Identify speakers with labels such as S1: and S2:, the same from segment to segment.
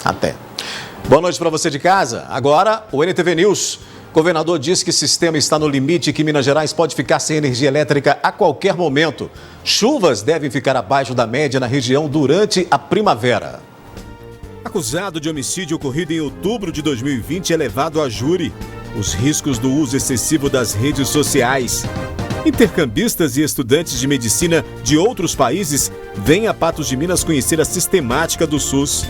S1: Até. Boa noite para você de casa. Agora, o NTV News. O governador diz que o sistema está no limite e que Minas Gerais pode ficar sem energia elétrica a qualquer momento. Chuvas devem ficar abaixo da média na região durante a primavera. Acusado de homicídio ocorrido em outubro de 2020 é levado a júri. Os riscos do uso excessivo das redes sociais. Intercambistas e estudantes de medicina de outros países vêm a Patos de Minas conhecer a sistemática do SUS.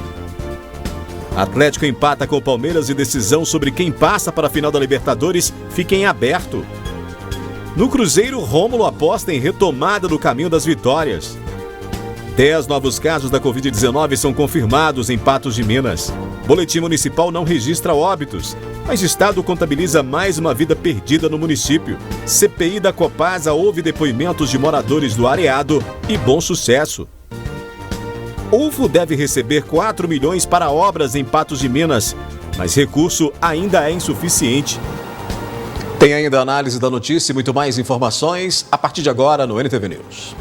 S1: Atlético empata com o Palmeiras e decisão sobre quem passa para a final da Libertadores fica em aberto. No Cruzeiro, Rômulo aposta em retomada do caminho das vitórias. 10 novos casos da Covid-19 são confirmados em Patos de Minas. Boletim municipal não registra óbitos, mas o estado contabiliza mais uma vida perdida no município. CPI da Copasa ouve depoimentos de moradores do Areado e Bom Sucesso. UFO deve receber 4 milhões para obras em Patos de Minas, mas recurso ainda é insuficiente. Tem ainda a análise da notícia e muito mais informações a partir de agora no NTV News.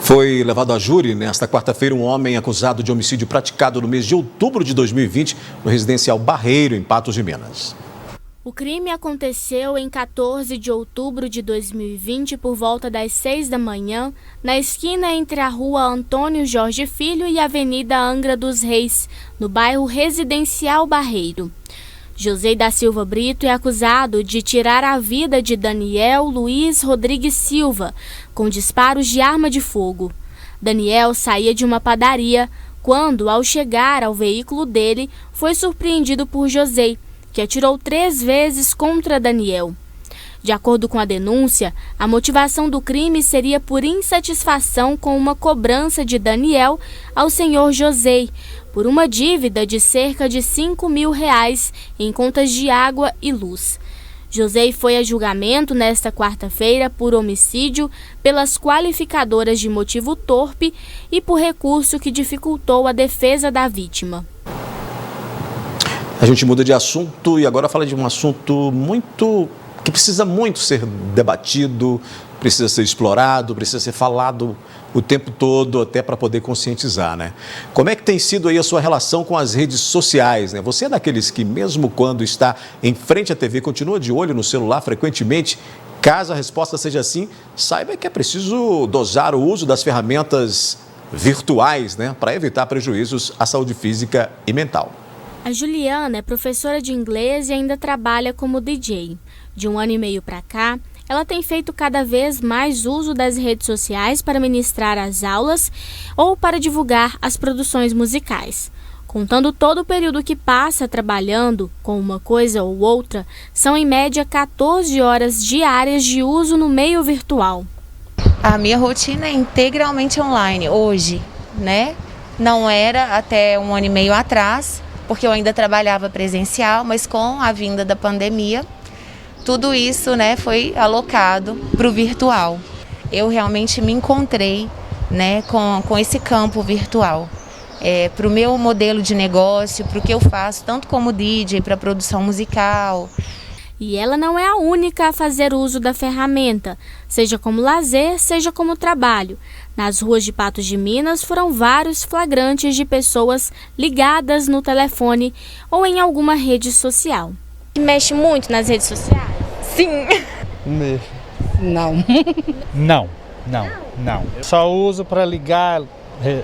S1: Foi levado a júri nesta quarta-feira um homem acusado de homicídio praticado no mês de outubro de 2020 no residencial Barreiro, em Patos de Minas.
S2: O crime aconteceu em 14 de outubro de 2020 por volta das 6 da manhã, na esquina entre a rua Antônio Jorge Filho e a Avenida Angra dos Reis, no bairro Residencial Barreiro. José da Silva Brito é acusado de tirar a vida de Daniel Luiz Rodrigues Silva, com disparos de arma de fogo. Daniel saía de uma padaria quando, ao chegar ao veículo dele, foi surpreendido por José, que atirou 3 vezes contra Daniel. De acordo com a denúncia, a motivação do crime seria por insatisfação com uma cobrança de Daniel ao senhor José, por uma dívida de cerca de R$5 mil em contas de água e luz. José foi a julgamento nesta quarta-feira por homicídio pelas qualificadoras de motivo torpe e por recurso que dificultou a defesa da vítima.
S1: A gente muda de assunto e agora fala de um assunto que precisa muito ser debatido, precisa ser explorado, precisa ser falado o tempo todo, até para poder conscientizar, né? Como é que tem sido aí a sua relação com as redes sociais, né? Você é daqueles que, mesmo quando está em frente à TV, continua de olho no celular frequentemente? Caso a resposta seja sim, saiba que é preciso dosar o uso das ferramentas virtuais, né? Para evitar prejuízos à saúde física e mental.
S2: A Juliana é professora de inglês e ainda trabalha como DJ. De 1 ano e meio para cá, ela tem feito cada vez mais uso das redes sociais para ministrar as aulas ou para divulgar as produções musicais. Contando todo o período que passa trabalhando com uma coisa ou outra, são em média 14 horas diárias de uso no meio virtual.
S3: A minha rotina é integralmente online hoje, né? Não era até 1 ano e meio atrás, porque eu ainda trabalhava presencial, mas com a vinda da pandemia, tudo isso, né, foi alocado para o virtual. Eu realmente me encontrei, né, com esse campo virtual. Para o meu modelo de negócio, para o que eu faço, tanto como DJ, para produção musical.
S2: E ela não é a única a fazer uso da ferramenta, seja como lazer, seja como trabalho. Nas ruas de Patos de Minas foram vários flagrantes de pessoas ligadas no telefone ou em alguma rede social. Mexe muito nas redes sociais?
S3: Sim.
S4: Mexo.
S5: Não. Não. Só uso para ligar,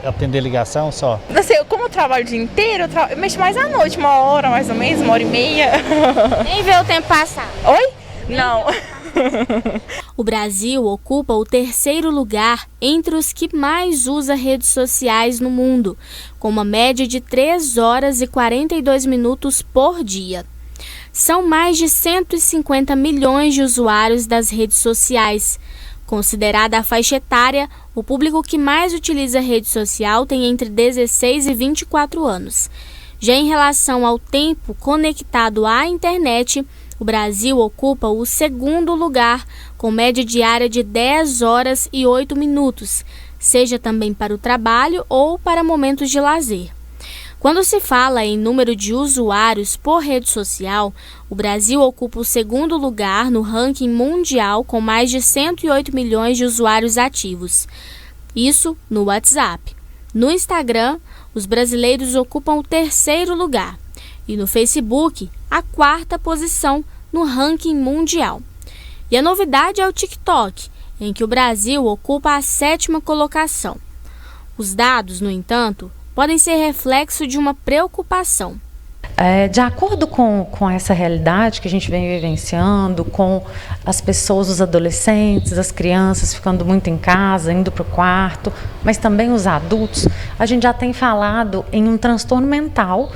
S5: atender ligação só.
S3: Assim, como eu trabalho o dia inteiro, eu mexo mais à noite, 1 hora mais ou menos, 1h30.
S2: Nem vê o tempo passar.
S3: Oi? Não.
S2: O Brasil ocupa o 3º lugar entre os que mais usa redes sociais no mundo, com uma média de 3 horas e 42 minutos por dia. São mais de 150 milhões de usuários das redes sociais. Considerada a faixa etária, o público que mais utiliza rede social tem entre 16 e 24 anos. Já em relação ao tempo conectado à internet, o Brasil ocupa o 2º lugar, com média diária de 10 horas e 8 minutos, seja também para o trabalho ou para momentos de lazer. Quando se fala em número de usuários por rede social, o Brasil ocupa o segundo lugar no ranking mundial com mais de 108 milhões de usuários ativos. Isso no WhatsApp. No Instagram, os brasileiros ocupam o terceiro lugar e no Facebook, a quarta posição no ranking mundial. E a novidade é o TikTok, em que o Brasil ocupa a sétima colocação. Os dados, no entanto, podem ser reflexo de uma preocupação.
S4: De acordo com essa realidade que a gente vem vivenciando, com as pessoas, os adolescentes, as crianças ficando muito em casa, indo para o quarto, mas também os adultos, a gente já tem falado em um transtorno mental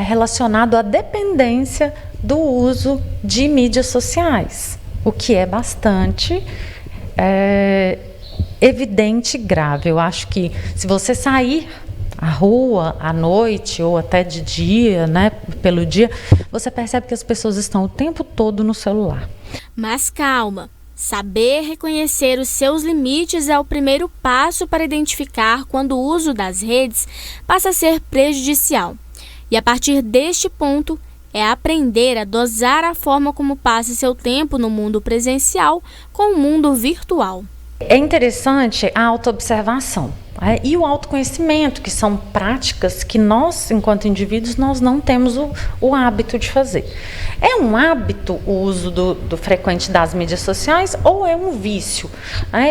S4: relacionado à dependência do uso de mídias sociais, o que é bastante evidente e grave. Eu acho que se você sair à rua, à noite ou até de dia, pelo dia, você percebe que as pessoas estão o tempo todo no celular.
S2: Mas calma, saber reconhecer os seus limites é o primeiro passo para identificar quando o uso das redes passa a ser prejudicial. E a partir deste ponto, é aprender a dosar a forma como passa seu tempo no mundo presencial com o mundo virtual.
S4: É interessante a autoobservação e o autoconhecimento, que são práticas que nós, enquanto indivíduos, nós não temos o hábito de fazer. É um hábito o uso do frequente das mídias sociais ou é um vício?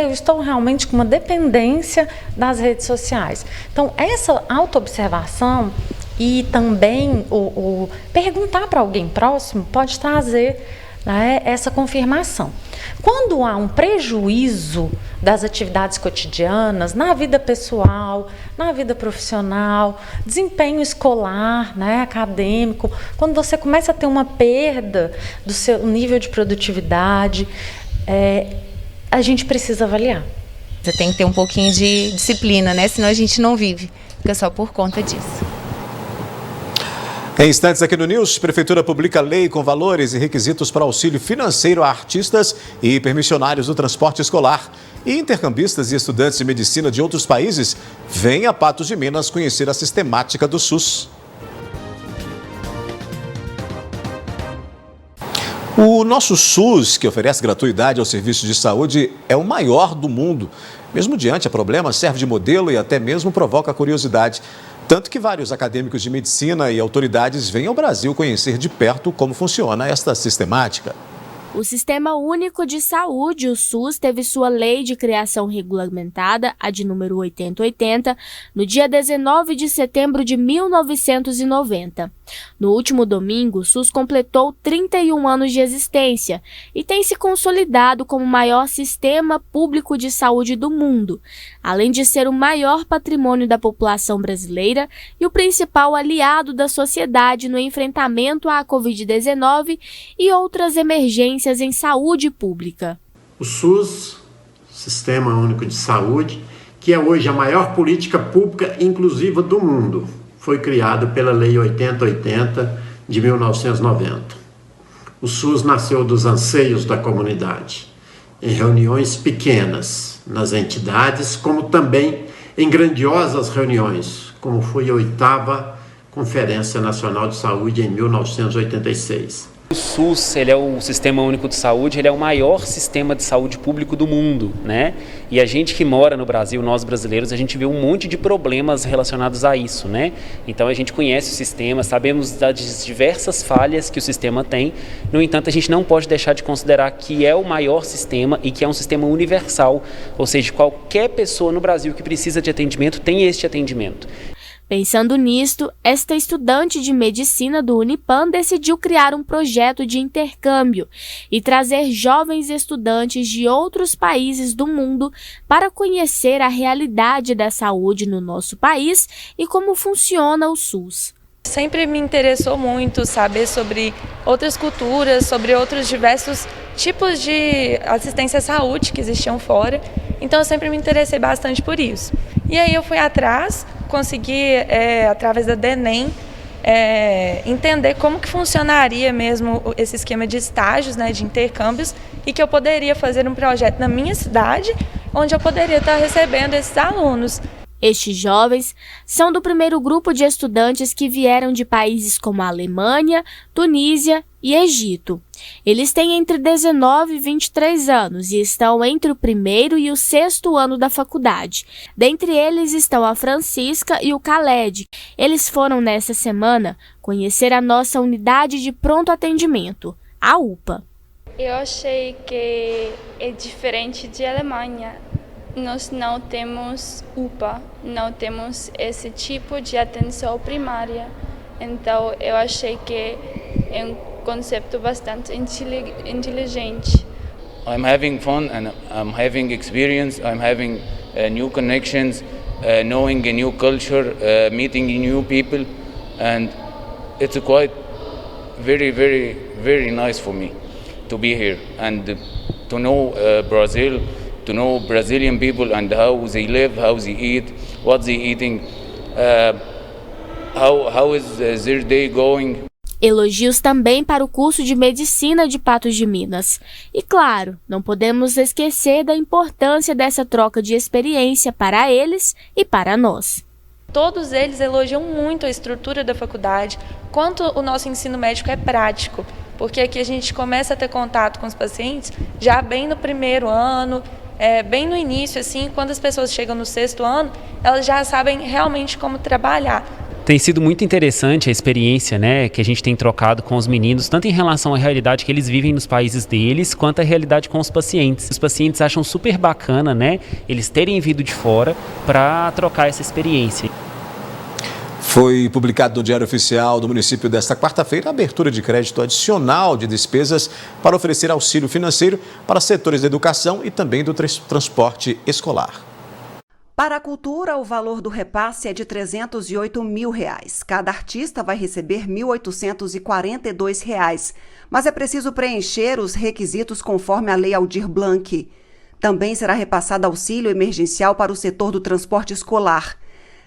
S4: Eu estou realmente com uma dependência das redes sociais. Então, essa autoobservação e também o perguntar para alguém próximo pode trazer essa confirmação. Quando há um prejuízo das atividades cotidianas, na vida pessoal, na vida profissional, desempenho escolar, acadêmico, quando você começa a ter uma perda do seu nível de produtividade, a gente precisa avaliar.
S3: Você tem que ter um pouquinho de disciplina, senão a gente não vive, fica só por conta disso.
S1: Em instantes aqui no News, Prefeitura publica lei com valores e requisitos para auxílio financeiro a artistas e permissionários do transporte escolar. E intercambistas e estudantes de medicina de outros países vêm a Patos de Minas conhecer a sistemática do SUS. O nosso SUS, que oferece gratuidade aos serviços de saúde, é o maior do mundo. Mesmo diante a problemas, serve de modelo e até mesmo provoca curiosidade. Tanto que vários acadêmicos de medicina e autoridades vêm ao Brasil conhecer de perto como funciona esta sistemática.
S2: O Sistema Único de Saúde, o SUS, teve sua lei de criação regulamentada, a de número 8080, no dia 19 de setembro de 1990. No último domingo, o SUS completou 31 anos de existência e tem se consolidado como o maior sistema público de saúde do mundo, além de ser o maior patrimônio da população brasileira e o principal aliado da sociedade no enfrentamento à Covid-19 e outras emergências em saúde pública.
S6: O SUS, Sistema Único de Saúde, que é hoje a maior política pública inclusiva do mundo, foi criado pela Lei 8080 de 1990. O SUS nasceu dos anseios da comunidade, em reuniões pequenas nas entidades, como também em grandiosas reuniões, como foi a 8ª Conferência Nacional de Saúde em 1986.
S7: O SUS, ele é o Sistema Único de Saúde, ele é o maior sistema de saúde público do mundo, E a gente que mora no Brasil, nós brasileiros, a gente vê um monte de problemas relacionados a isso, Então a gente conhece o sistema, sabemos das diversas falhas que o sistema tem, no entanto a gente não pode deixar de considerar que é o maior sistema e que é um sistema universal, ou seja, qualquer pessoa no Brasil que precisa de atendimento tem este atendimento.
S2: Pensando nisto, esta estudante de medicina do Unipan decidiu criar um projeto de intercâmbio e trazer jovens estudantes de outros países do mundo para conhecer a realidade da saúde no nosso país e como funciona o SUS.
S8: Sempre me interessou muito saber sobre outras culturas, sobre outros diversos tipos de assistência à saúde que existiam fora, então eu sempre me interessei bastante por isso. E aí eu fui atrás, consegui, através da DENEM, entender como que funcionaria mesmo esse esquema de estágios, de intercâmbios, e que eu poderia fazer um projeto na minha cidade, onde eu poderia estar recebendo esses alunos.
S2: Estes jovens são do primeiro grupo de estudantes que vieram de países como a Alemanha, Tunísia e Egito. Eles têm entre 19 e 23 anos e estão entre o primeiro e o sexto ano da faculdade. Dentre eles estão a Francisca e o Khaled. Eles foram nesta semana conhecer a nossa unidade de pronto atendimento, a UPA.
S9: Eu achei que é diferente de Alemanha. Nós não temos UPA, não temos esse tipo de atenção primária. Então, eu achei que é um conceito bastante inteligente.
S10: I'm having fun and I'm having experience. I'm having new connections, knowing a new culture, meeting new people, and it's quite very nice for me to be here and to know Brazil. To know Brazilian people and how they live, how they eat, what they eating, how is their day going.
S2: Elogios também para o curso de Medicina de Patos de Minas. E claro, não podemos esquecer da importância dessa troca de experiência para eles e para nós.
S8: Todos eles elogiam muito a estrutura da faculdade, quanto o nosso ensino médico é prático, porque aqui a gente começa a ter contato com os pacientes já bem no primeiro ano, bem no início, assim, quando as pessoas chegam no sexto ano, elas já sabem realmente como trabalhar.
S7: Tem sido muito interessante a experiência, né, que a gente tem trocado com os meninos, tanto em relação à realidade que eles vivem nos países deles, quanto à realidade com os pacientes. Os pacientes acham super bacana, né, eles terem vindo de fora para trocar essa experiência.
S1: Foi publicado no Diário Oficial do município desta quarta-feira a abertura de crédito adicional de despesas para oferecer auxílio financeiro para setores da educação e também do transporte escolar.
S11: Para a cultura, o valor do repasse é de R$ 308 mil. Cada artista vai receber R$ 1.842, mas é preciso preencher os requisitos conforme a Lei Aldir Blanc. Também será repassado auxílio emergencial para o setor do transporte escolar.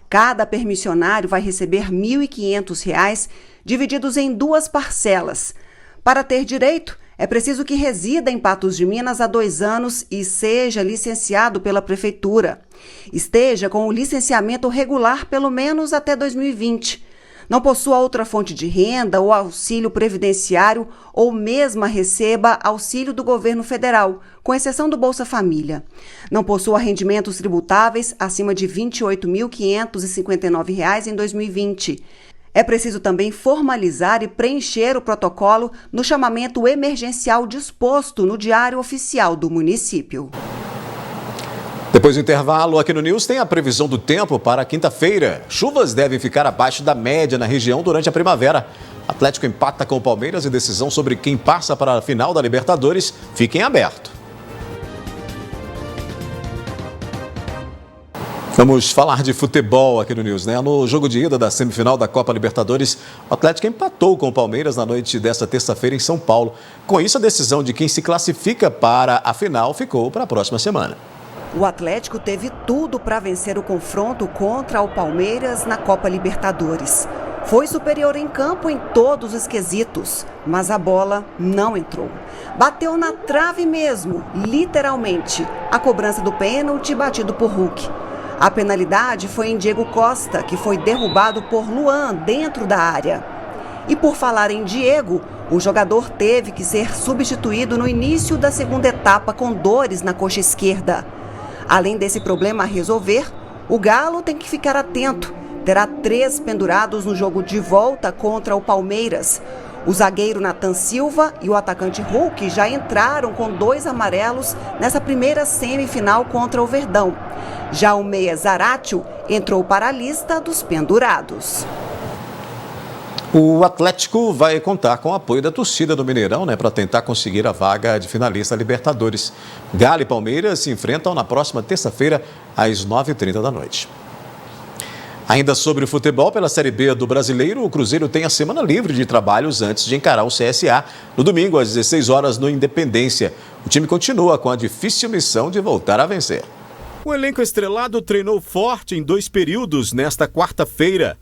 S11: Cada permissionário vai receber R$ 1.500, divididos em 2 parcelas. Para ter direito, é preciso que resida em Patos de Minas há 2 anos e seja licenciado pela Prefeitura. Esteja com o licenciamento regular pelo menos até 2020. Não possua outra fonte de renda ou auxílio previdenciário ou mesmo receba auxílio do governo federal, com exceção do Bolsa Família. Não possua rendimentos tributáveis acima de R$ 28.559 em 2020. É preciso também formalizar e preencher o protocolo no chamamento emergencial disposto no Diário Oficial do município.
S1: Depois do intervalo, aqui no News tem a previsão do tempo para quinta-feira. Chuvas devem ficar abaixo da média na região durante a primavera. Atlético empata com o Palmeiras e decisão sobre quem passa para a final da Libertadores fica em aberto. Vamos falar de futebol aqui no News, né? No jogo de ida da semifinal da Copa Libertadores, o Atlético empatou com o Palmeiras na noite desta terça-feira em São Paulo. Com isso, a decisão de quem se classifica para a final ficou para a próxima semana.
S11: O Atlético teve tudo para vencer o confronto contra o Palmeiras na Copa Libertadores. Foi superior em campo em todos os quesitos, mas a bola não entrou. Bateu na trave mesmo, literalmente, a cobrança do pênalti batido por Hulk. A penalidade foi em Diego Costa, que foi derrubado por Luan dentro da área. E por falar em Diego, o jogador teve que ser substituído no início da segunda etapa com dores na coxa esquerda. Além desse problema a resolver, o Galo tem que ficar atento. Terá 3 pendurados no jogo de volta contra o Palmeiras. O zagueiro Nathan Silva e o atacante Hulk já entraram com 2 amarelos nessa primeira semifinal contra o Verdão. Já o meia Zaratio entrou para a lista dos pendurados.
S1: O Atlético vai contar com o apoio da torcida do Mineirão, né, para tentar conseguir a vaga de finalista Libertadores. Galo e Palmeiras se enfrentam na próxima terça-feira, às 9h30 da noite. Ainda sobre o futebol, pela Série B do Brasileiro, o Cruzeiro tem a semana livre de trabalhos antes de encarar o CSA no domingo, às 16 horas, no Independência. O time continua com a difícil missão de voltar a vencer. O elenco estrelado treinou forte em 2 períodos nesta quarta-feira.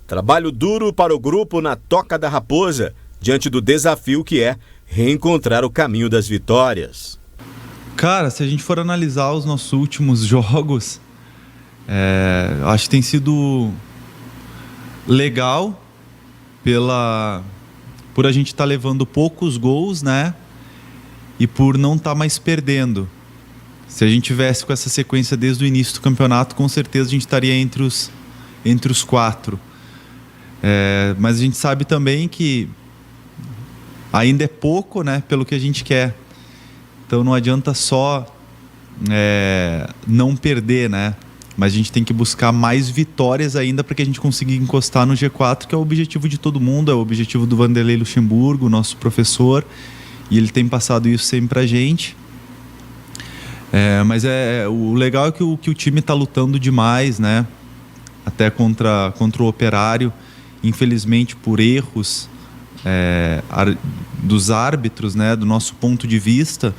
S1: Trabalho duro para o grupo na Toca da Raposa, diante do desafio que é reencontrar o caminho das vitórias.
S12: Cara, se a gente for analisar os nossos últimos jogos, Acho que tem sido legal por a gente estar levando poucos gols, né? E por não estar mais perdendo. Se a gente tivesse com essa sequência desde o início do campeonato, com certeza a gente estaria entre os 4. Mas a gente sabe também que ainda é pouco, né, pelo que a gente quer. Então não adianta só não perder, né? Mas a gente tem que buscar mais vitórias ainda para que a gente consiga encostar no G4, que é o objetivo de todo mundo, é o objetivo do Vanderlei Luxemburgo, nosso professor, e ele tem passado isso sempre pra gente. Mas o legal é que o time está lutando demais, né? Até contra o Operário, infelizmente por erros dos árbitros, né? Do nosso ponto de vista,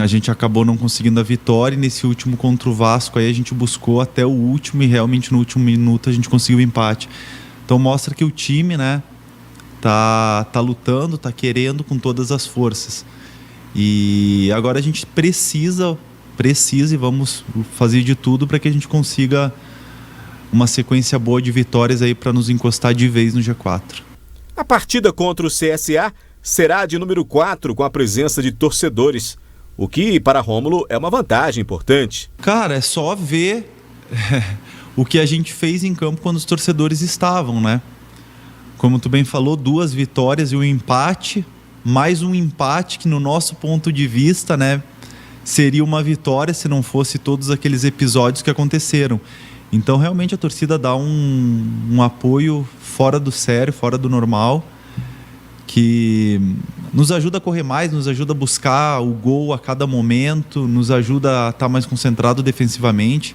S12: a gente acabou não conseguindo a vitória, e nesse último contra o Vasco aí a gente buscou até o último, e realmente no último minuto a gente conseguiu o empate. Então mostra que o time, né, tá lutando, tá querendo com todas as forças. E agora a gente precisa e vamos fazer de tudo para que a gente consiga uma sequência boa de vitórias aí para nos encostar de vez no G4.
S13: A partida contra o CSA será de número 4, com a presença de torcedores, o que para Rômulo é uma vantagem importante.
S12: Cara, é só ver o que a gente fez em campo quando os torcedores estavam, né? Como tu bem falou, 2 vitórias e um empate, mais um empate que no nosso ponto de vista, né, seria uma vitória se não fosse todos aqueles episódios que aconteceram. Então realmente a torcida dá um apoio fora do sério, fora do normal, que nos ajuda a correr mais, nos ajuda a buscar o gol a cada momento, nos ajuda a estar mais concentrado defensivamente.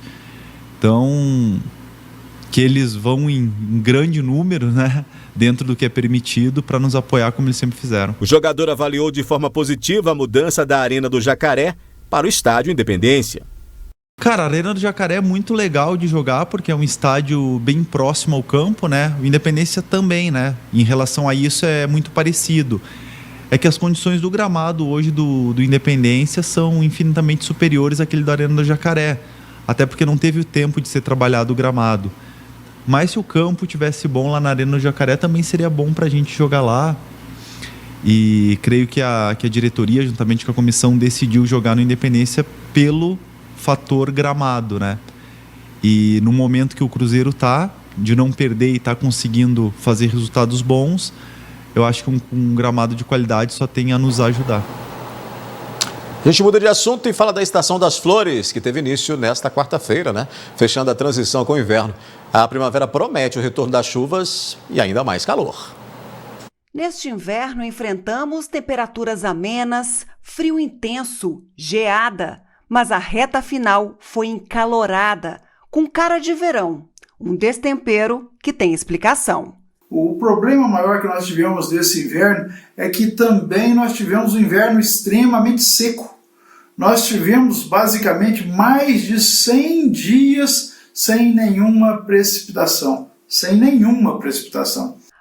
S12: Então, que eles vão em grande número, né, dentro do que é permitido, para nos apoiar como eles sempre fizeram.
S13: O jogador avaliou de forma positiva a mudança da Arena do Jacaré para o Estádio Independência.
S12: Cara, a Arena do Jacaré é muito legal de jogar, porque é um estádio bem próximo ao campo, né? O Independência também, né? Em relação a isso é muito parecido. É que as condições do gramado hoje do Independência são infinitamente superiores àquele da Arena do Jacaré. Até porque não teve o tempo de ser trabalhado o gramado. Mas se o campo tivesse bom lá na Arena do Jacaré, também seria bom pra gente jogar lá. E creio que a diretoria, juntamente com a comissão, decidiu jogar no Independência pelo fator gramado, né? E no momento que o Cruzeiro tá, de não perder e tá conseguindo fazer resultados bons, eu acho que um gramado de qualidade só tem a nos ajudar.
S1: A gente muda de assunto e fala da Estação das Flores, que teve início nesta quarta-feira, né? Fechando a transição com o inverno. A primavera promete o retorno das chuvas e ainda mais calor.
S11: Neste inverno enfrentamos temperaturas amenas, frio intenso, geada. Mas a reta final foi encalorada, com cara de verão. Um destempero que tem explicação.
S14: O problema maior que nós tivemos desse inverno é que também nós tivemos um inverno extremamente seco. Nós tivemos basicamente mais de 100 dias sem nenhuma precipitação.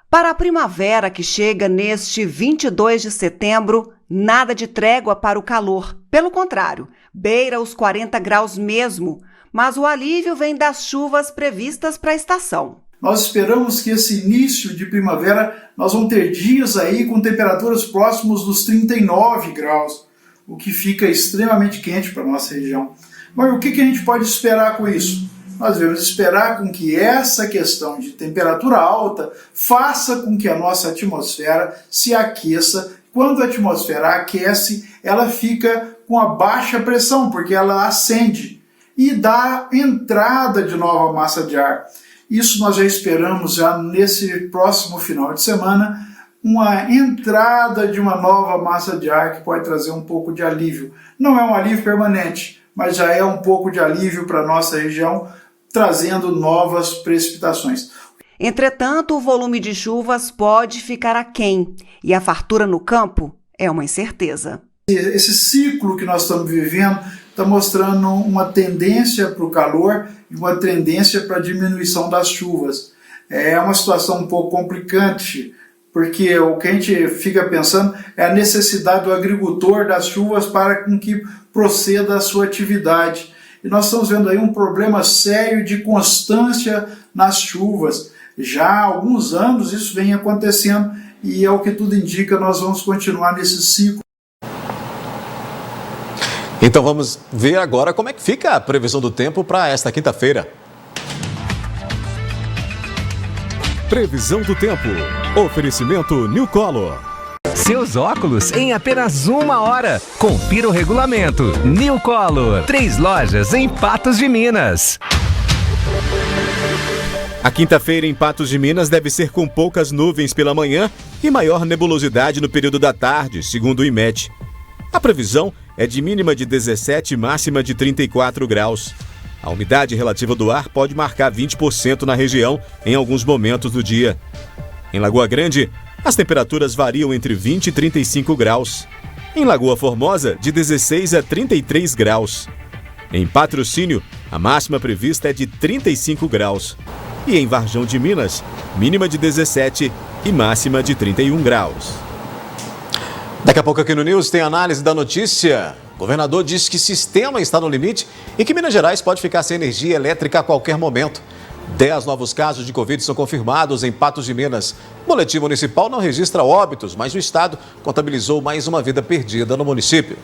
S11: Para a primavera que chega neste 22 de setembro, nada de trégua para o calor. Pelo contrário, beira os 40 graus mesmo, mas o alívio vem das chuvas previstas para a estação.
S14: Nós esperamos que esse início de primavera nós vamos ter dias aí com temperaturas próximas dos 39 graus, o que fica extremamente quente para a nossa região. Mas o que a gente pode esperar com isso? Nós devemos esperar com que essa questão de temperatura alta faça com que a nossa atmosfera se aqueça. Quando a atmosfera aquece, ela fica com a baixa pressão, porque ela acende e dá entrada de nova massa de ar. Isso nós já esperamos já nesse próximo final de semana, uma entrada de uma nova massa de ar que pode trazer um pouco de alívio. Não é um alívio permanente, mas já é um pouco de alívio para a nossa região, trazendo novas precipitações.
S11: Entretanto, o volume de chuvas pode ficar aquém e a fartura no campo é uma incerteza.
S14: Esse ciclo que nós estamos vivendo está mostrando uma tendência para o calor e uma tendência para a diminuição das chuvas. É uma situação um pouco complicante, porque o que a gente fica pensando é a necessidade do agricultor das chuvas para com que proceda a sua atividade. e nós estamos vendo aí um problema sério de constância nas chuvas. Já há alguns anos isso vem acontecendo e é o que tudo indica, nós vamos continuar nesse ciclo.
S1: Então vamos ver agora como é que fica a previsão do tempo para esta quinta-feira.
S13: Previsão do tempo. Oferecimento New Color.
S15: Seus óculos em apenas 1 hora. Confira o regulamento. New Color. 3 lojas em Patos de Minas.
S13: A quinta-feira em Patos de Minas deve ser com poucas nuvens pela manhã e maior nebulosidade no período da tarde, segundo o IMET. A previsão é de mínima de 17 e máxima de 34 graus. A umidade relativa do ar pode marcar 20% na região em alguns momentos do dia. Em Lagoa Grande, as temperaturas variam entre 20 e 35 graus. Em Lagoa Formosa, de 16 a 33 graus. Em Patrocínio, a máxima prevista é de 35 graus. E em Varjão de Minas, mínima de 17 e máxima de 31 graus.
S1: Daqui a pouco aqui no News tem análise da notícia. O governador diz que o sistema está no limite e que Minas Gerais pode ficar sem energia elétrica a qualquer momento. 10 novos casos de Covid são confirmados em Patos de Minas. O boletim municipal não registra óbitos, mas o estado contabilizou mais uma vida perdida no município.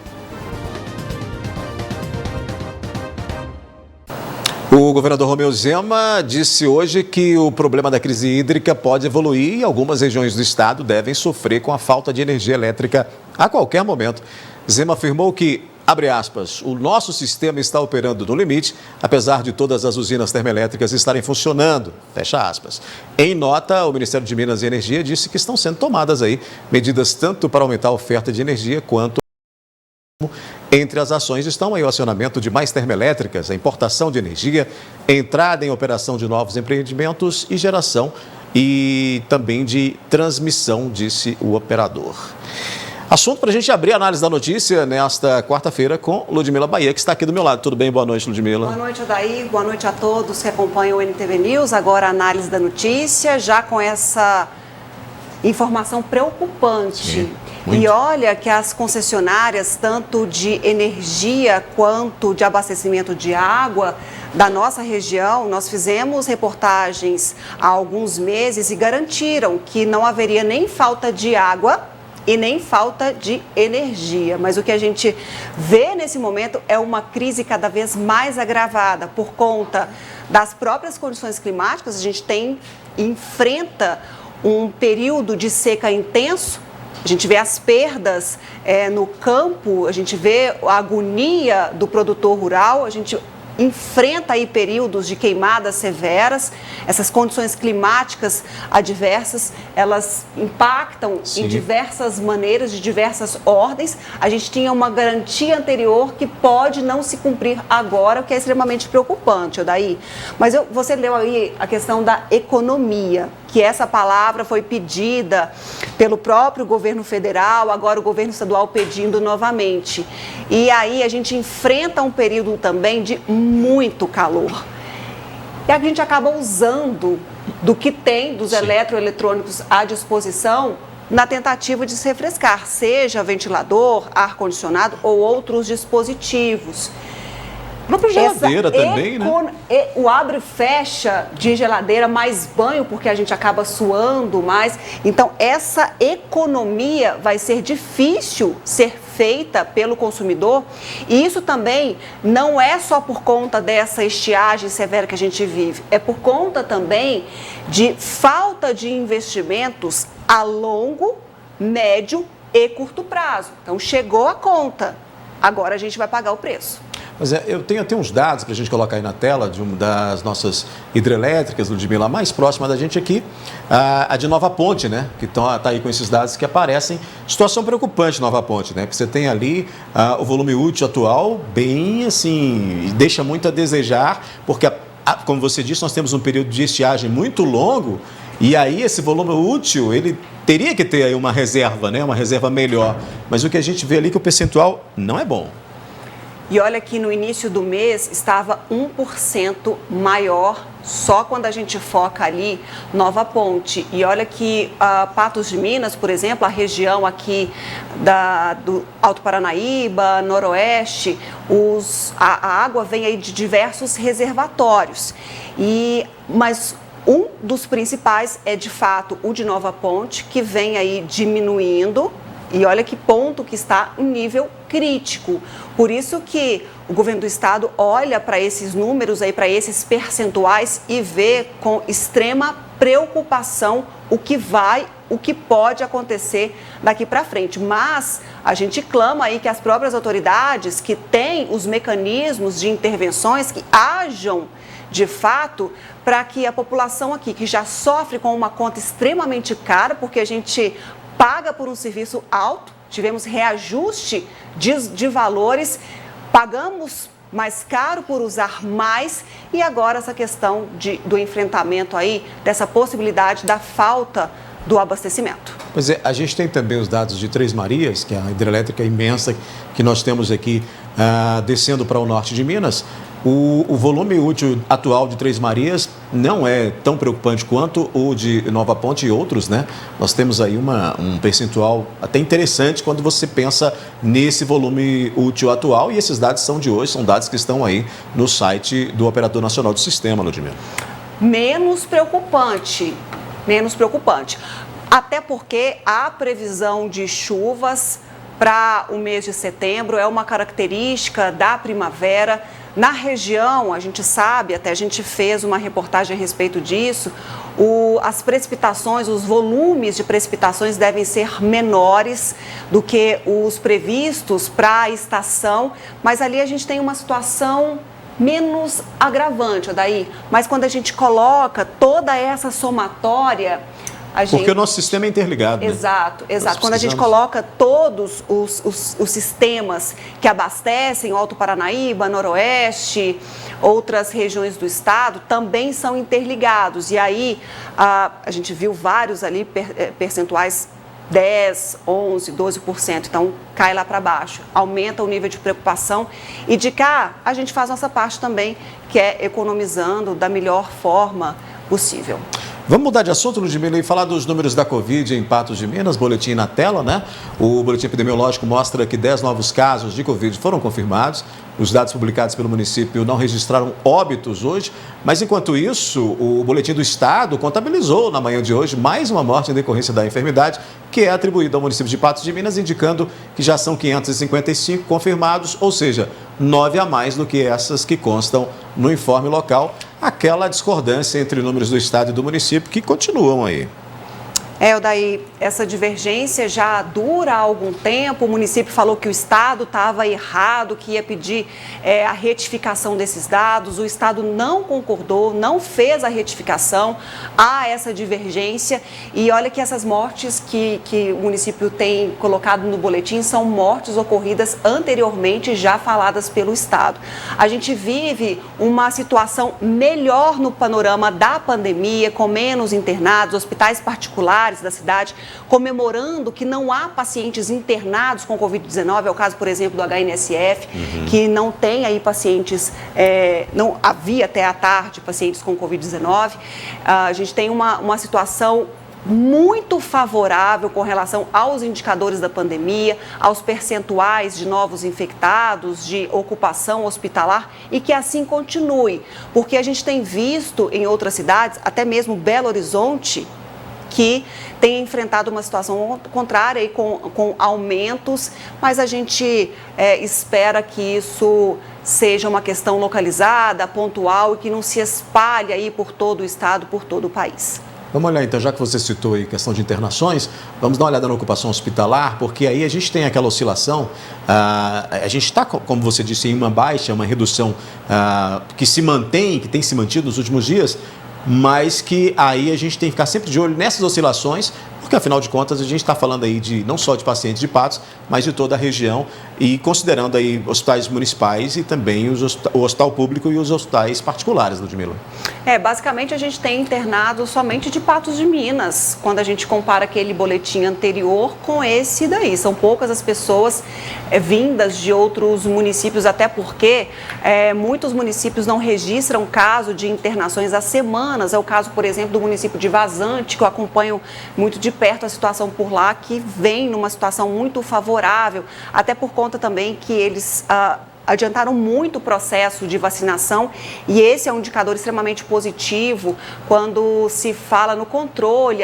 S1: O governador Romeu Zema disse hoje que o problema da crise hídrica pode evoluir e algumas regiões do estado devem sofrer com a falta de energia elétrica a qualquer momento. Zema afirmou que, abre aspas, o nosso sistema está operando no limite, apesar de todas as usinas termoelétricas estarem funcionando, fecha aspas. Em nota, o Ministério de Minas e Energia disse que estão sendo tomadas aí medidas tanto para aumentar a oferta de energia quanto entre as ações estão aí o acionamento de mais termoelétricas, a importação de energia, entrada em operação de novos empreendimentos e geração e também de transmissão, disse o operador. Assunto para a gente abrir a análise da notícia nesta quarta-feira com Ludmila Bahia, que está aqui do meu lado. Tudo bem? Boa noite, Ludmila.
S11: Boa noite, Odair. Boa noite a todos que acompanham o NTV News. Agora a análise da notícia, já com essa informação preocupante.
S1: Sim.
S11: E olha que as concessionárias, tanto de energia quanto de abastecimento de água da nossa região, nós fizemos reportagens há alguns meses e garantiram que não haveria nem falta de água e nem falta de energia. Mas o que a gente vê nesse momento é uma crise cada vez mais agravada por conta das próprias condições climáticas. A gente enfrenta um período de seca intenso. A gente vê as perdas no campo, a gente vê a agonia do produtor rural, a gente enfrenta aí períodos de queimadas severas. Essas condições climáticas adversas, elas impactam em diversas maneiras, de diversas ordens. A gente tinha uma garantia anterior que pode não se cumprir agora, o que é extremamente preocupante, Odair. Mas você leu aí a questão da economia, que essa palavra foi pedida pelo próprio governo federal, agora o governo estadual pedindo novamente. E aí a gente enfrenta um período também de muito calor. E a gente acaba usando do que tem, dos eletroeletrônicos à disposição, na tentativa de se refrescar, seja ventilador, ar-condicionado ou outros dispositivos.
S1: A própria geladeira também, né?
S11: O abre e fecha de geladeira, mais banho, porque a gente acaba suando mais. Então, essa economia vai ser difícil ser feita pelo consumidor. E isso também não é só por conta dessa estiagem severa que a gente vive. É por conta também de falta de investimentos a longo, médio e curto prazo. Então, chegou a conta. Agora a gente vai pagar o preço.
S1: Mas eu tenho até uns dados para a gente colocar aí na tela de uma das nossas hidrelétricas, Ludmila, mais próxima da gente aqui, a de Nova Ponte, né? Que está aí com esses dados que aparecem. Situação preocupante, Nova Ponte, né? Porque você tem ali o volume útil atual bem assim, deixa muito a desejar, porque, como você disse, nós temos um período de estiagem muito longo e aí esse volume útil, ele teria que ter aí uma reserva, né? Uma reserva melhor. Mas o que a gente vê ali é que o percentual não é bom.
S11: E olha que no início do mês estava 1% maior, só quando a gente foca ali Nova Ponte. E olha que Patos de Minas, por exemplo, a região aqui do Alto Paranaíba, Noroeste, a água vem aí de diversos reservatórios. Mas um dos principais é, de fato, o de Nova Ponte, que vem aí diminuindo. E olha que ponto que está em nível crítico. Por isso que o governo do estado olha para esses números aí, para esses percentuais e vê com extrema preocupação o que pode acontecer daqui para frente. Mas a gente clama aí que as próprias autoridades que têm os mecanismos de intervenções que hajam de fato para que a população aqui, que já sofre com uma conta extremamente cara, porque a gente paga por um serviço alto, tivemos reajuste de valores, pagamos mais caro por usar mais e agora essa questão do enfrentamento aí, dessa possibilidade da falta do abastecimento.
S1: Pois é, a gente tem também os dados de Três Marias, que é a hidrelétrica imensa que nós temos aqui descendo para o norte de Minas. O volume útil atual de Três Marias não é tão preocupante quanto o de Nova Ponte e outros, né? Nós temos aí um percentual até interessante quando você pensa nesse volume útil atual, e esses dados são de hoje, são dados que estão aí no site do Operador Nacional do Sistema, Ludmila.
S11: Menos preocupante. Até porque a previsão de chuvas para o mês de setembro é uma característica da primavera. Na região, a gente sabe, até a gente fez uma reportagem a respeito disso, as precipitações, os volumes de precipitações devem ser menores do que os previstos para a estação, mas ali a gente tem uma situação menos agravante, Odair. Mas quando a gente coloca toda essa somatória...
S1: Porque o nosso sistema é interligado.
S11: Exato. Quando a gente coloca todos os sistemas que abastecem o Alto Paranaíba, Noroeste, outras regiões do estado, também são interligados. E aí a gente viu vários ali percentuais 10, 11, 12%. Então cai lá para baixo, aumenta o nível de preocupação. E de cá a gente faz nossa parte também, que é economizando da melhor forma possível.
S1: Vamos mudar de assunto, Ludmila, e falar dos números da Covid em Patos de Minas, boletim na tela, né? O boletim epidemiológico mostra que 10 novos casos de Covid foram confirmados. Os dados publicados pelo município não registraram óbitos hoje, mas enquanto isso, o boletim do estado contabilizou na manhã de hoje mais uma morte em decorrência da enfermidade, que é atribuída ao município de Patos de Minas, indicando que já são 555 confirmados, ou seja, 9 a mais do que essas que constam no informe local. Aquela discordância entre números do estado e do município que continuam aí.
S11: Odair, essa divergência já dura há algum tempo. O município falou que o estado estava errado, que ia pedir a retificação desses dados. O estado não concordou, não fez a retificação. Há essa divergência. E olha que essas mortes que o município tem colocado no boletim são mortes ocorridas anteriormente, já faladas pelo estado. A gente vive uma situação melhor no panorama da pandemia, com menos internados, hospitais particulares da cidade, comemorando que não há pacientes internados com Covid-19, é o caso, por exemplo, do HNSF, que não tem aí pacientes, não havia até à tarde pacientes com Covid-19. A gente tem uma situação muito favorável com relação aos indicadores da pandemia, aos percentuais de novos infectados, de ocupação hospitalar, e que assim continue, porque a gente tem visto em outras cidades, até mesmo Belo Horizonte, que tem enfrentado uma situação contrária e com aumentos, mas a gente espera que isso seja uma questão localizada, pontual e que não se espalhe aí por todo o estado, por todo o país.
S1: Vamos olhar então, já que você citou aí questão de internações, vamos dar uma olhada na ocupação hospitalar, porque aí a gente tem aquela oscilação, a gente está, como você disse, em uma baixa, uma redução que se mantém, que tem se mantido nos últimos dias, mas que aí a gente tem que ficar sempre de olho nessas oscilações porque afinal de contas a gente está falando aí não só de pacientes de Patos, mas de toda a região e considerando aí hospitais municipais e também o hospital público e os hospitais particulares, Ludmila.
S11: Basicamente a gente tem internado somente de Patos de Minas, quando a gente compara aquele boletim anterior com esse daí. São poucas as pessoas vindas de outros municípios, até porque muitos municípios não registram caso de internações há semanas. É o caso, por exemplo, do município de Vazante, que eu acompanho muito de perto a situação por lá, que vem numa situação muito favorável, até por conta também que eles adiantaram muito o processo de vacinação, e esse é um indicador extremamente positivo quando se fala no controle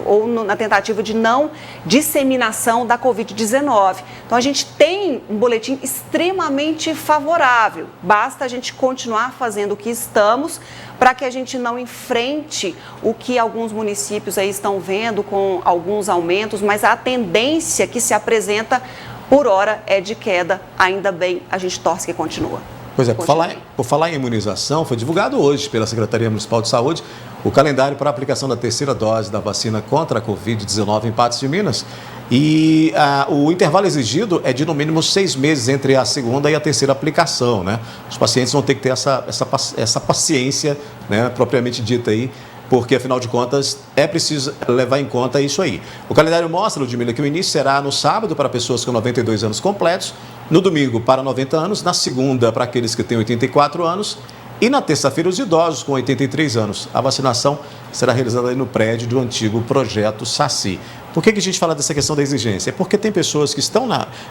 S11: ou na tentativa de não disseminação da Covid-19. Então a gente tem um boletim extremamente favorável, basta a gente continuar fazendo o que estamos para que a gente não enfrente o que alguns municípios aí estão vendo com alguns aumentos, mas a tendência que se apresenta por hora é de queda, ainda bem, a gente torce que continua.
S1: Pois é, por falar em imunização, foi divulgado hoje pela Secretaria Municipal de Saúde o calendário para a aplicação da terceira dose da vacina contra a Covid-19 em Patos de Minas. E o intervalo exigido é de no mínimo 6 meses entre a segunda e a terceira aplicação, né? Os pacientes vão ter que ter essa paciência, né, propriamente dita aí, porque, afinal de contas, é preciso levar em conta isso aí. O calendário mostra, Ludmila, que o início será no sábado para pessoas com 92 anos completos, no domingo para 90 anos, na segunda para aqueles que têm 84 anos e na terça-feira os idosos com 83 anos. A vacinação será realizada aí no prédio do antigo Projeto Saci. Por que a gente fala dessa questão da exigência? É porque tem pessoas que estão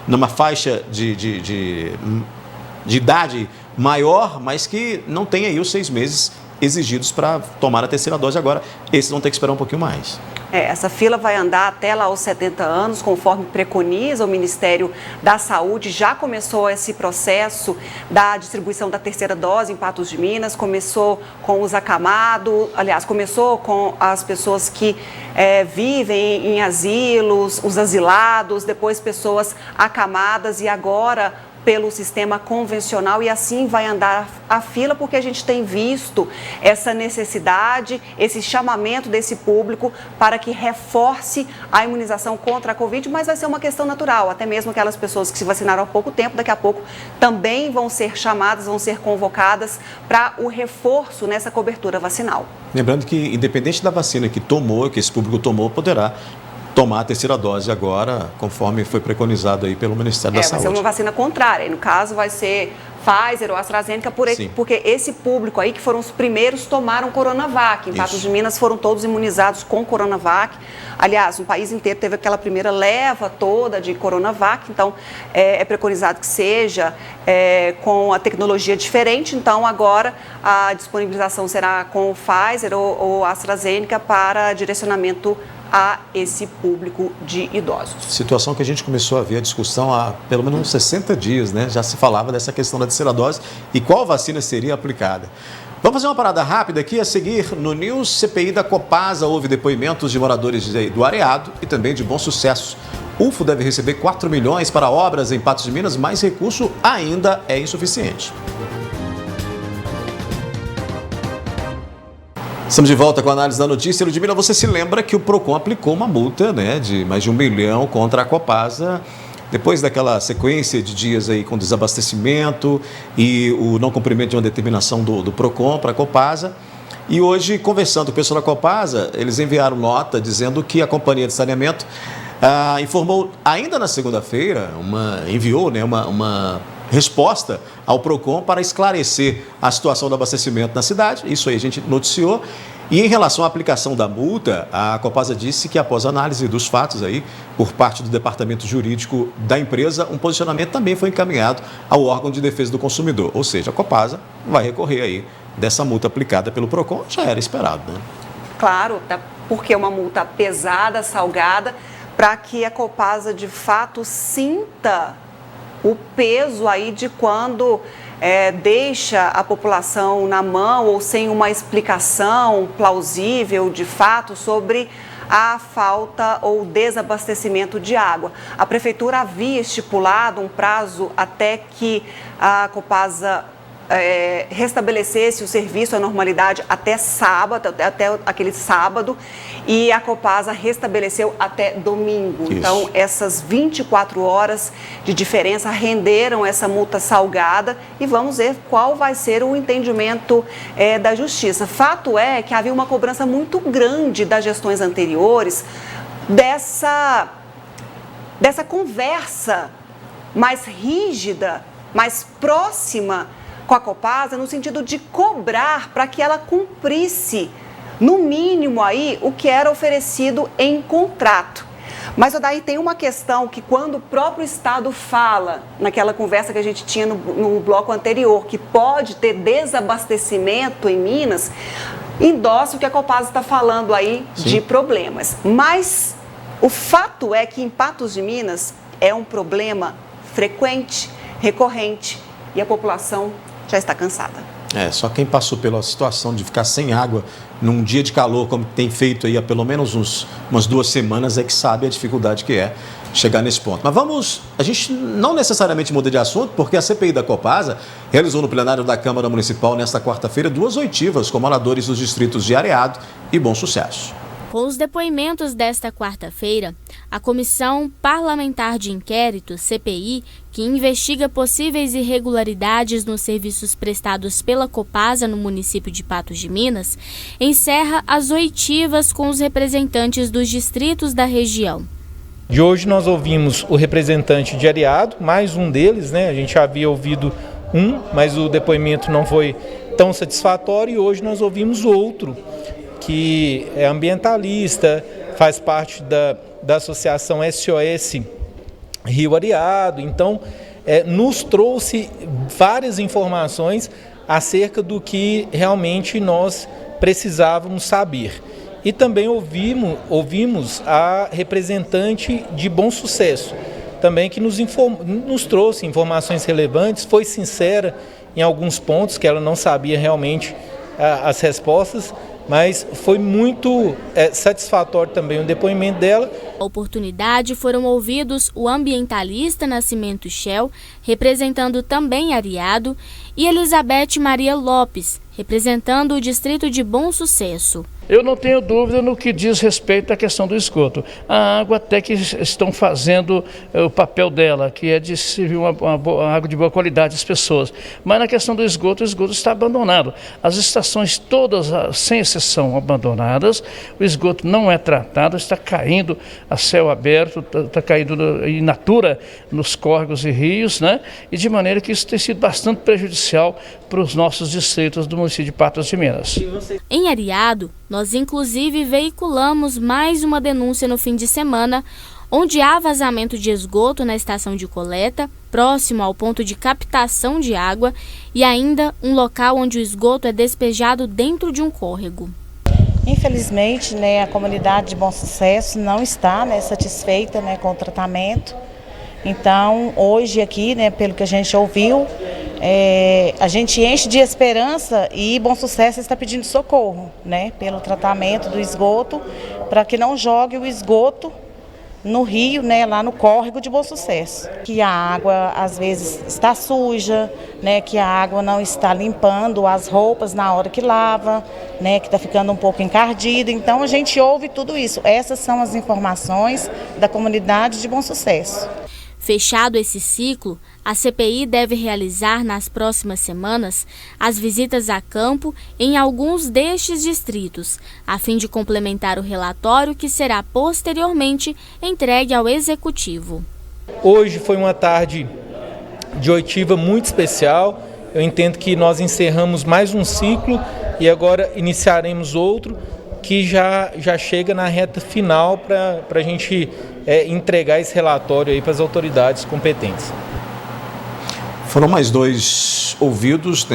S1: numa faixa de idade maior, mas que não tem aí os 6 meses exigidos para tomar a terceira dose agora. Esses vão ter que esperar um pouquinho mais.
S11: Essa fila vai andar até lá aos 70 anos, conforme preconiza o Ministério da Saúde. Já começou esse processo da distribuição da terceira dose em Patos de Minas, começou com os acamados, aliás, começou com as pessoas que vivem em asilos, os asilados, depois pessoas acamadas e agora pelo sistema convencional, e assim vai andar a fila, porque a gente tem visto essa necessidade, esse chamamento desse público para que reforce a imunização contra a Covid, mas vai ser uma questão natural, até mesmo aquelas pessoas que se vacinaram há pouco tempo, daqui a pouco também vão ser chamadas, vão ser convocadas para o reforço nessa cobertura vacinal.
S1: Lembrando que, independente da vacina que esse público tomou, poderá tomar a terceira dose agora, conforme foi preconizado aí pelo Ministério da Saúde.
S11: Vai ser uma vacina contrária, e no caso vai ser Pfizer ou AstraZeneca, porque esse público aí que foram os primeiros tomaram Coronavac. Em Patos de Minas foram todos imunizados com Coronavac. Aliás, o país inteiro teve aquela primeira leva toda de Coronavac, então é preconizado que seja com a tecnologia diferente. Então agora a disponibilização será com Pfizer ou AstraZeneca para direcionamento a esse público de idosos.
S1: Situação que a gente começou a ver a discussão há pelo menos uns 60 dias, né? Já se falava dessa questão da terceira dose e qual vacina seria aplicada. Vamos fazer uma parada rápida aqui. A seguir, no News CPI da Copasa, houve depoimentos de moradores do Areado e também de Bom Sucesso. UFO deve receber 4 milhões para obras em Patos de Minas, mas recurso ainda é insuficiente. Estamos de volta com a análise da notícia. Ludmila, você se lembra que o PROCON aplicou uma multa, né, de mais de 1 milhão contra a Copasa, depois daquela sequência de dias aí com desabastecimento e o não cumprimento de uma determinação do PROCON para a Copasa. E hoje, conversando com o pessoal da Copasa, eles enviaram nota dizendo que a Companhia de Saneamento informou ainda na segunda-feira, enviou, né, uma resposta ao PROCON para esclarecer a situação do abastecimento na cidade. Isso aí a gente noticiou. E em relação à aplicação da multa, a Copasa disse que após análise dos fatos aí, por parte do departamento jurídico da empresa, um posicionamento também foi encaminhado ao órgão de defesa do consumidor. Ou seja, a Copasa vai recorrer aí dessa multa aplicada pelo PROCON, já era esperado, né?
S11: Claro, porque é uma multa pesada, salgada, para que a Copasa de fato sinta o peso aí de quando deixa a população na mão ou sem uma explicação plausível de fato sobre a falta ou desabastecimento de água. A Prefeitura havia estipulado um prazo até que a Copasa restabelecesse o serviço à normalidade até sábado, até aquele sábado, e a Copasa restabeleceu até domingo. Isso. Então, essas 24 horas de diferença renderam essa multa salgada e vamos ver qual vai ser o entendimento da Justiça. Fato é que havia uma cobrança muito grande das gestões anteriores dessa conversa mais rígida, mais próxima com a Copasa, no sentido de cobrar para que ela cumprisse, no mínimo, aí, o que era oferecido em contrato. Mas daí tem uma questão que quando o próprio Estado fala, naquela conversa que a gente tinha no bloco anterior, que pode ter desabastecimento em Minas, endossa o que a Copasa está falando aí. Sim. De problemas. Mas o fato é que em Patos de Minas é um problema frequente, recorrente, e a população já está cansada.
S1: Só quem passou pela situação de ficar sem água num dia de calor, como tem feito aí há pelo menos umas 2 semanas, é que sabe a dificuldade que é chegar nesse ponto. Mas a gente não necessariamente muda de assunto, porque a CPI da Copasa realizou no plenário da Câmara Municipal nesta quarta-feira 2 oitivas com moradores dos distritos de Areado e Bom Sucesso.
S2: Com os depoimentos desta quarta-feira, a Comissão Parlamentar de Inquérito, CPI, que investiga possíveis irregularidades nos serviços prestados pela Copasa no município de Patos de Minas, encerra as oitivas com os representantes dos distritos da região.
S16: De hoje nós ouvimos o representante de Areado, mais um deles, né? A gente já havia ouvido um, mas o depoimento não foi tão satisfatório, e hoje nós ouvimos outro, que é ambientalista, faz parte da associação SOS Rio Areado. Então, nos trouxe várias informações acerca do que realmente nós precisávamos saber. E também ouvimos a representante de Bom Sucesso, também que nos trouxe informações relevantes, foi sincera em alguns pontos, que ela não sabia realmente as respostas, mas foi muito satisfatório também o depoimento dela.
S2: Na oportunidade foram ouvidos o ambientalista Nascimento Shell, representando também Areado, e Elizabeth Maria Lopes, representando o distrito de Bom Sucesso.
S17: Eu não tenho dúvida no que diz respeito à questão do esgoto. A água até que estão fazendo o papel dela, que é de servir uma água de boa qualidade às pessoas. Mas na questão do esgoto, o esgoto está abandonado. As estações todas, sem exceção, abandonadas. O esgoto não é tratado, está caindo a céu aberto, está caindo in natura nos córregos e rios, né? E de maneira que isso tem sido bastante prejudicial para os nossos distritos do município de Patos de Minas.
S2: Em Areado, nós inclusive veiculamos mais uma denúncia no fim de semana, onde há vazamento de esgoto na estação de coleta, próximo ao ponto de captação de água, e ainda um local onde o esgoto é despejado dentro de um córrego.
S18: Infelizmente, a comunidade de Bom Sucesso não está satisfeita com o tratamento. Então, hoje aqui, pelo que a gente ouviu, a gente enche de esperança e Bom Sucesso está pedindo socorro, pelo tratamento do esgoto, para que não jogue o esgoto no rio, lá no córrego de Bom Sucesso. Que a água às vezes está suja, que a água não está limpando as roupas na hora que lava, que está ficando um pouco encardida. Então a gente ouve tudo isso. Essas são as informações da comunidade de Bom Sucesso.
S2: Fechado esse ciclo, a CPI deve realizar nas próximas semanas as visitas a campo em alguns destes distritos, a fim de complementar o relatório que será posteriormente entregue ao Executivo.
S16: Hoje foi uma tarde de oitiva muito especial. Eu entendo que nós encerramos mais um ciclo e agora iniciaremos outro que já chega na reta final para a gente entregar esse relatório aí para as autoridades competentes.
S1: Foram mais 2 ouvidos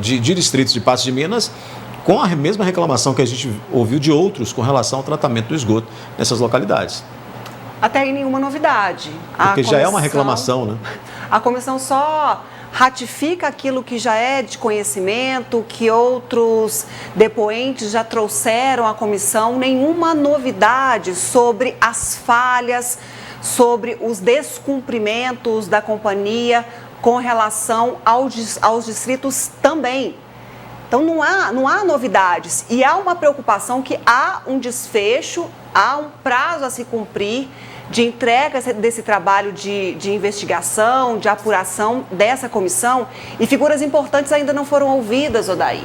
S1: de distritos de Patos de Minas, com a mesma reclamação que a gente ouviu de outros com relação ao tratamento do esgoto nessas localidades.
S11: Até aí nenhuma novidade.
S1: Porque já é uma reclamação, né?
S11: A comissão só ratifica aquilo que já é de conhecimento, que outros depoentes já trouxeram à comissão, nenhuma novidade sobre as falhas, sobre os descumprimentos da companhia com relação aos distritos também. Então não há novidades e há uma preocupação que há um desfecho, há um prazo a se cumprir de entrega desse trabalho de investigação, de apuração dessa comissão, e figuras importantes ainda não foram ouvidas, Odair.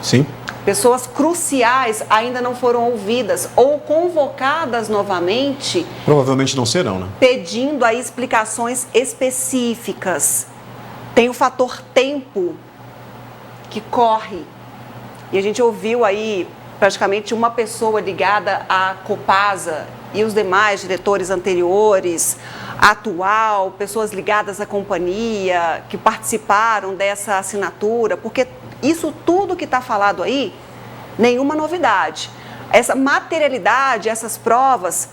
S1: Sim.
S11: Pessoas cruciais ainda não foram ouvidas ou convocadas novamente.
S1: Provavelmente não serão, né?
S11: Pedindo aí explicações específicas. Tem o fator tempo que corre. E a gente ouviu aí praticamente uma pessoa ligada à Copasa e os demais diretores anteriores, atual, pessoas ligadas à companhia, que participaram dessa assinatura, porque isso tudo que está falado aí, nenhuma novidade. Essa materialidade, essas provas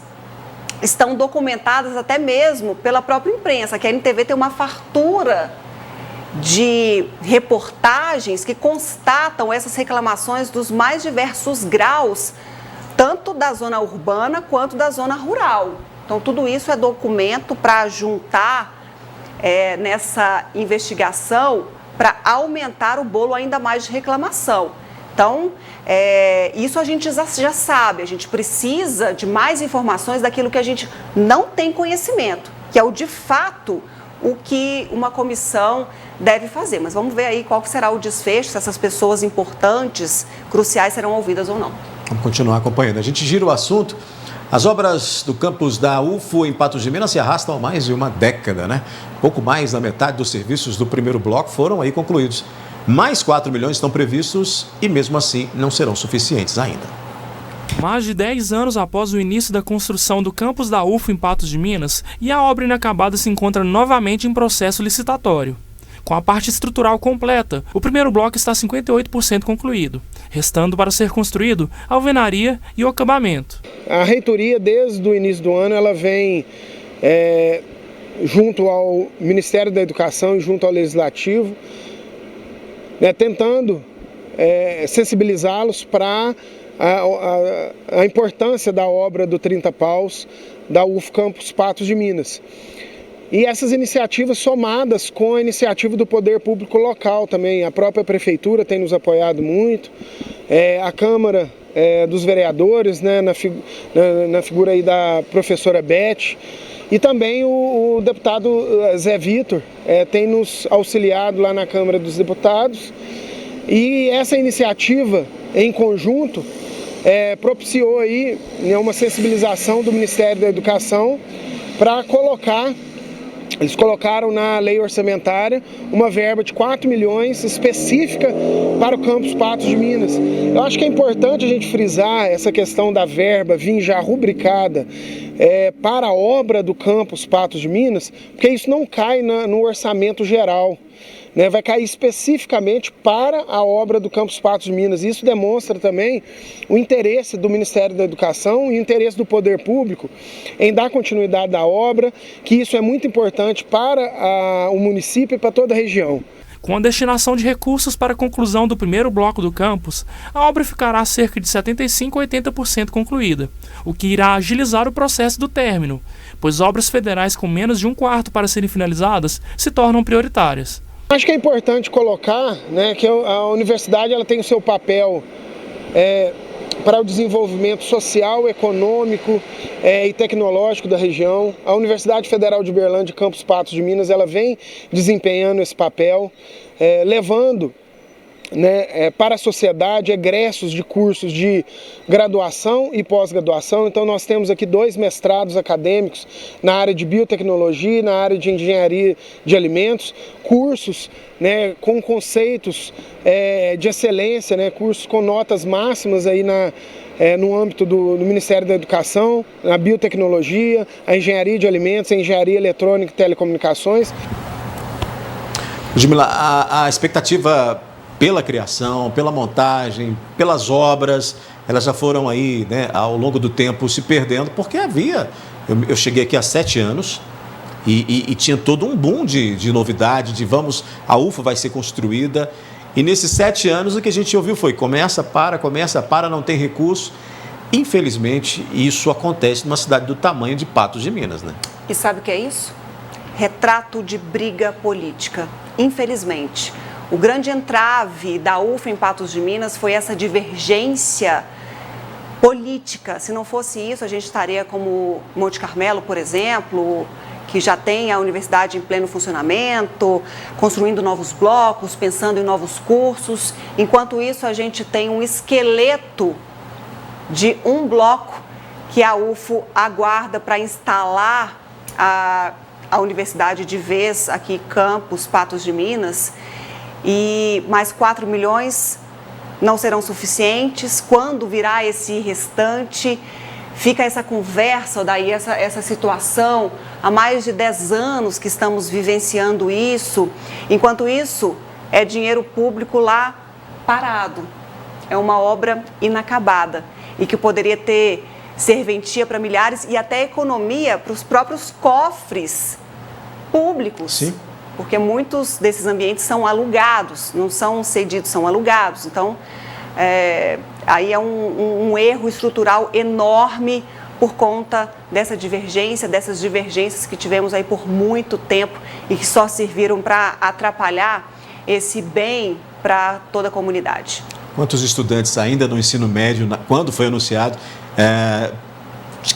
S11: estão documentadas até mesmo pela própria imprensa, que a NTV tem uma fartura de reportagens que constatam essas reclamações dos mais diversos graus, tanto da zona urbana quanto da zona rural. Então, tudo isso é documento para juntar nessa investigação para aumentar o bolo ainda mais de reclamação. Então, isso a gente já sabe, a gente precisa de mais informações daquilo que a gente não tem conhecimento, que é o de fato o que uma comissão deve fazer. Mas vamos ver aí qual será o desfecho, se essas pessoas importantes, cruciais, serão ouvidas ou não.
S1: Vamos continuar acompanhando. A gente gira o assunto. As obras do campus da UFO em Patos de Minas se arrastam há mais de uma década, né? Pouco mais da metade dos serviços do primeiro bloco foram aí concluídos. Mais 4 milhões estão previstos e mesmo assim não serão suficientes ainda.
S19: Mais de 10 anos após o início da construção do campus da UFO em Patos de Minas, e a obra inacabada se encontra novamente em processo licitatório. Com a parte estrutural completa, o primeiro bloco está 58% concluído, restando para ser construído a alvenaria e o acabamento.
S20: A reitoria, desde o início do ano, ela vem junto ao Ministério da Educação e junto ao Legislativo, tentando sensibilizá-los para a importância da obra do 30 Paus da UFO Campus Patos de Minas. E essas iniciativas somadas com a iniciativa do poder público local também, a própria prefeitura tem nos apoiado muito, a Câmara dos Vereadores, né, na figura aí da professora Beth, e também o deputado Zé Vitor tem nos auxiliado lá na Câmara dos Deputados, e essa iniciativa em conjunto propiciou aí uma sensibilização do Ministério da Educação para eles colocaram na lei orçamentária uma verba de 4 milhões específica para o campus Patos de Minas. Eu acho que é importante a gente frisar essa questão da verba vir já rubricada para a obra do campus Patos de Minas, porque isso não cai no orçamento geral. Vai cair especificamente para a obra do Campus Patos de Minas. Isso demonstra também o interesse do Ministério da Educação e o interesse do poder público em dar continuidade à obra, que isso é muito importante para o município e para toda a região.
S19: Com a destinação de recursos para a conclusão do primeiro bloco do campus, a obra ficará cerca de 75% a 80% concluída, o que irá agilizar o processo do término, pois obras federais com menos de 1/4 para serem finalizadas se tornam prioritárias.
S20: Acho que é importante colocar, que a universidade ela tem o seu papel para o desenvolvimento social, econômico e tecnológico da região. A Universidade Federal de Uberlândia, Campus Patos de Minas, ela vem desempenhando esse papel, levando para a sociedade egressos de cursos de graduação e pós-graduação. Então nós temos aqui 2 mestrados acadêmicos na área de biotecnologia, na área de engenharia de alimentos, cursos com conceitos de excelência, cursos com notas máximas aí no âmbito do Ministério da Educação, na biotecnologia, a engenharia de alimentos, a engenharia eletrônica e telecomunicações.
S1: Ludmila, a expectativa pela criação, pela montagem, pelas obras, elas já foram aí, ao longo do tempo se perdendo, porque eu cheguei aqui há 7 anos e tinha todo um boom de novidade, a UFO vai ser construída, e nesses 7 anos o que a gente ouviu foi começa, para, não tem recurso. Infelizmente, isso acontece numa cidade do tamanho de Patos de Minas, né?
S11: E sabe o que é isso? retrato de briga política. Infelizmente, o grande entrave da UFA em Patos de Minas foi essa divergência política. Se não fosse isso, a gente estaria como Monte Carmelo, por exemplo, que já tem a universidade em pleno funcionamento, construindo novos blocos, pensando em novos cursos. Enquanto isso, a gente tem um esqueleto de um bloco que a UFO aguarda para instalar a universidade de vez aqui, campus Patos de Minas, e mais 4 milhões não serão suficientes. Quando virá esse restante? Fica essa conversa, daí essa situação, há mais de 10 anos que estamos vivenciando isso. Enquanto isso, é dinheiro público lá parado. É uma obra inacabada e que poderia ter serventia para milhares e até economia para os próprios cofres públicos.
S1: Sim.
S11: Porque muitos desses ambientes são alugados, não são cedidos, são alugados. Então, aí é um erro estrutural enorme por conta dessas divergências que tivemos aí por muito tempo e que só serviram para atrapalhar esse bem para toda a comunidade.
S1: Quantos estudantes ainda no ensino médio, quando foi anunciado,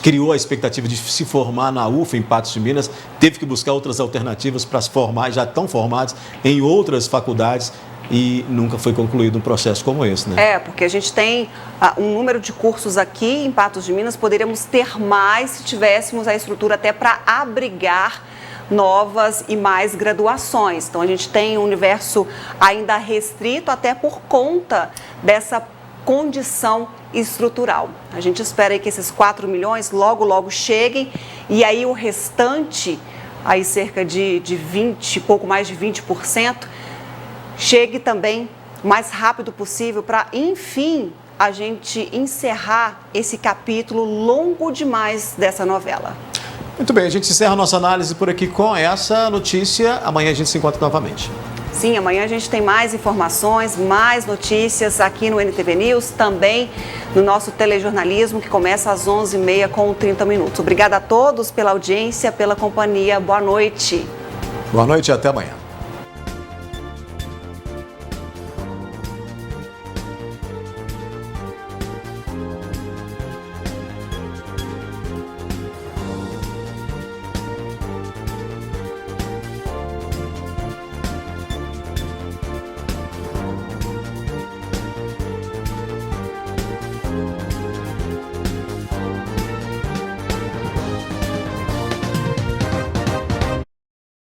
S1: criou a expectativa de se formar na UFA em Patos de Minas, teve que buscar outras alternativas para se formar, já estão formados em outras faculdades e nunca foi concluído um processo como esse, né?
S11: Porque a gente tem um número de cursos aqui em Patos de Minas, poderíamos ter mais se tivéssemos a estrutura até para abrigar novas e mais graduações. Então a gente tem um universo ainda restrito até por conta dessa condição estrutural. A gente espera aí que esses 4 milhões logo cheguem e aí o restante, aí cerca de 20, pouco mais de 20%, chegue também o mais rápido possível para, enfim, a gente encerrar esse capítulo longo demais dessa novela.
S1: Muito bem, a gente encerra a nossa análise por aqui com essa notícia. Amanhã a gente se encontra novamente.
S11: Sim, amanhã a gente tem mais informações, mais notícias aqui no NTV News, também no nosso telejornalismo, que começa às 11h30 com 30 minutos. Obrigada a todos pela audiência, pela companhia. Boa noite.
S1: Boa noite e até amanhã.